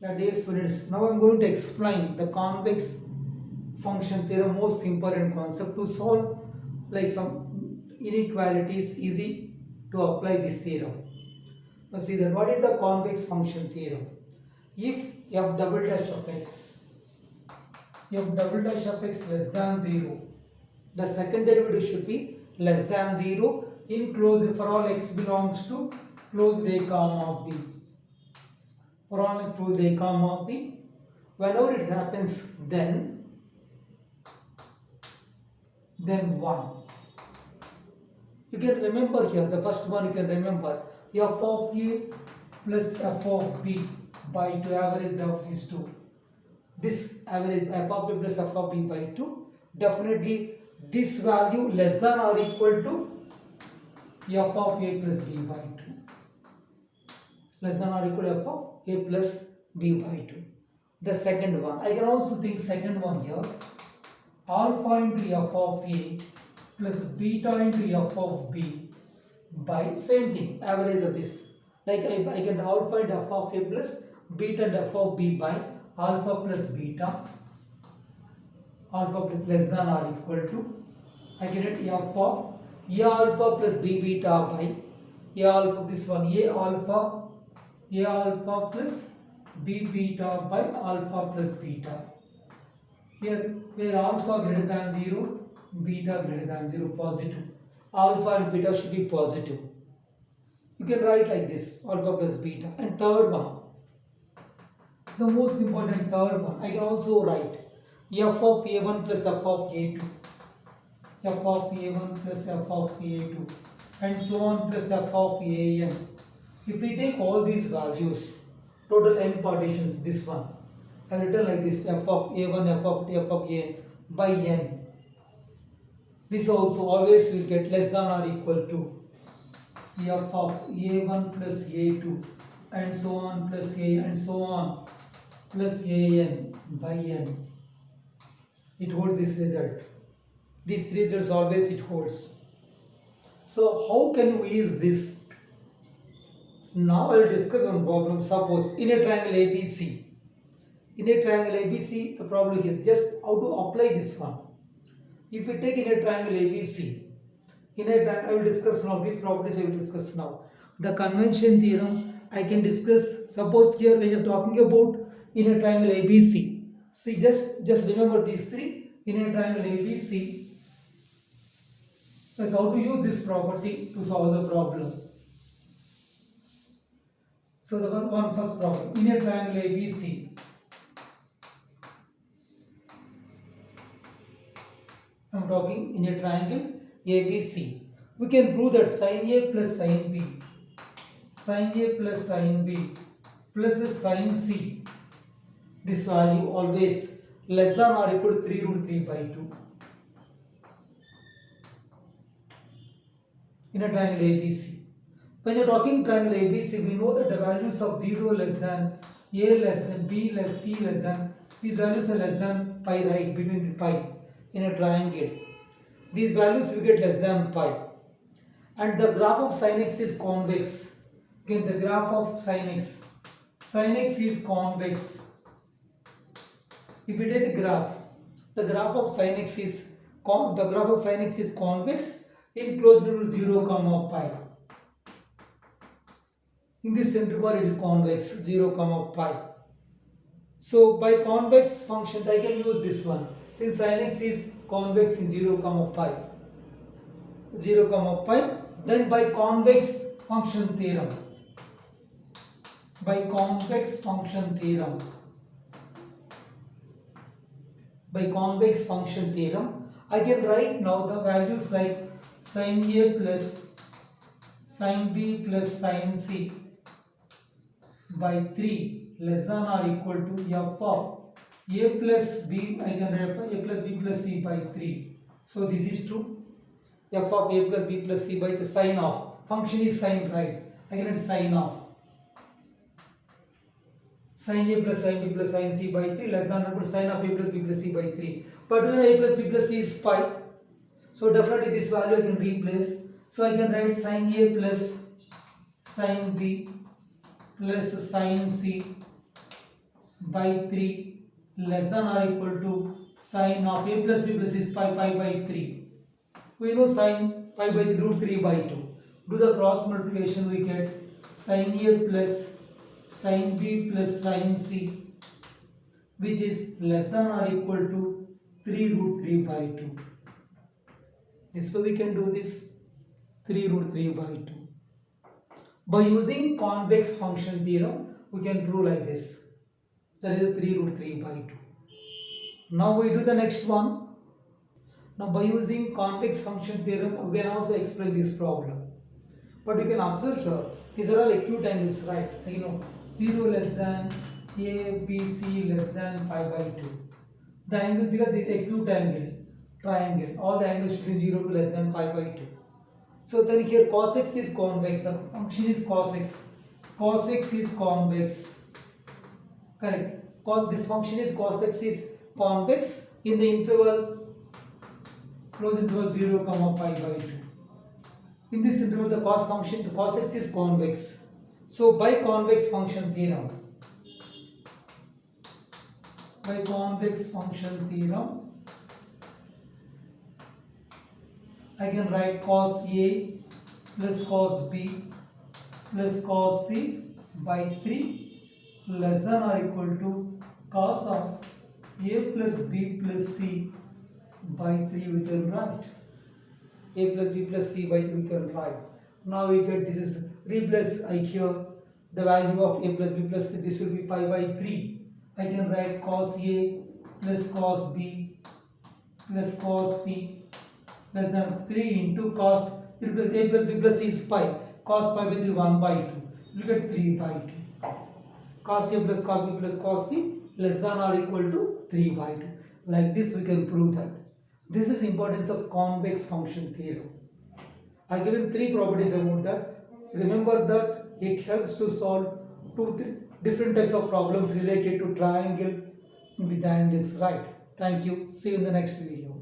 Yeah, dear students, now I am going to explain the convex function theorem, most important concept to solve like some inequalities easy to apply this theorem. Now see that what is the convex function theorem? If f double dash of x, f double dash of x less than 0, the second derivative should be less than 0 in closed for all x belongs to closed a comma b. For all x closed a comma b, whenever it happens, then 1. You can remember here, the first one you can remember f of a plus f of b by 2, average of these two. This average f of a plus f of b by 2, definitely this value less than or equal to f of a plus b by 2. Less than or equal to f of a plus b by 2. The second one, I can also think second one here, alpha into f of a plus beta into f of b by same thing, average of this. Like I can alpha into f of a plus beta and f of b by alpha plus beta, alpha plus less than or equal to, I can get f of a alpha plus b beta by a alpha, this one a alpha plus b beta by alpha plus beta. Here where alpha greater than 0, beta greater than 0, positive. Alpha and beta should be positive. You can write like this, alpha plus beta. And third one, the most important third one, I can also write f of a1 plus f of a2, f of a1 plus f of a2, and so on plus f of an. If we take all these values, total n partitions, this one, I have written like this, f of a1, f of an by n. This also always will get less than or equal to f of a1 plus a2 and so on plus a and so on plus an by n. It holds this result. These three results always it holds. So how can we use this? Now I will discuss one problem. Suppose in a triangle ABC, the problem here just how to apply this one. If we take in a triangle ABC, I will discuss now these properties. I will discuss now the convention theorem. I can discuss. Suppose here when you are talking about in a triangle ABC, see just remember these three in a triangle ABC. That's how to use this property to solve the problem. So the one first problem in a triangle ABC. I am talking in a triangle ABC. We can prove that sin A plus sin B, sin A plus sin B plus sin C, this value always less than or equal to 3 root 3 by 2. In a triangle ABC. When you are talking triangle ABC, we know that the values of 0 less than, A less than, B less, C less than, these values are less than pi, right, between the pi in a triangle. These values we get less than pi. And the graph of sin x is convex. Again, the graph of sin x is convex. If we take the graph of sin x is convex in closed to 0 comma pi. In this center bar it is convex 0 comma pi. So by convex function I can use this one. Since sin x is convex in 0 comma pi, then by convex function theorem, I can write now the values like sin A plus sin B plus sin C by 3 less than or equal to f of A plus B, I can write A plus B plus C by 3. So this is true. F of A plus B plus C by the sine of, function is sine, right? I can write sine of sin A plus sin B plus sin C by 3 less than or equal to sine of A plus B plus C by 3. But when A plus B plus C is pi, so definitely this value I can replace. So I can write sin A plus sin B plus sin C by 3 less than or equal to sine of a plus b plus is pi by 3. We know sine pi by root 3 by 2. Do the cross multiplication, we get sine a plus sine b plus sine c, which is less than or equal to 3 root 3 by 2. This way we can do this 3 root 3 by 2. By using convex function theorem, we can prove like this. That is 3 root 3 by 2. Now we do the next one. Now by using convex function theorem, we can also explain this problem. But you can observe here, these are all acute angles, right? You know, 0 less than a, b, c less than pi by 2. The angle, because this is acute angle, triangle, all the angles should be 0 to less than pi by 2. So then here cos x is convex, the function is cos x. Cos x is convex. Correct. This function is cos x is convex in the interval close interval 0 comma pi by 2. In this interval the cos x is convex. So by convex function theorem, I can write cos A plus cos B plus cos C by 3 less than or equal to cos of A plus B plus C by 3 we can write. A plus B plus C by 3 we can write. Now we get this is replace I here the value of A plus B plus C, this will be pi by 3. I can write cos A plus cos B plus cos C less than 3 into cos A plus B plus C is pi. Cos pi by 3 1 by 2. Look at 3 by 2. Cos A plus cos B plus cos C less than or equal to 3 by 2. Like this we can prove that. This is importance of convex function theorem. I have given 3 properties about that. Remember that it helps to solve 2-3 different types of problems related to triangle with the angles, right? Thank you. See you in the next video.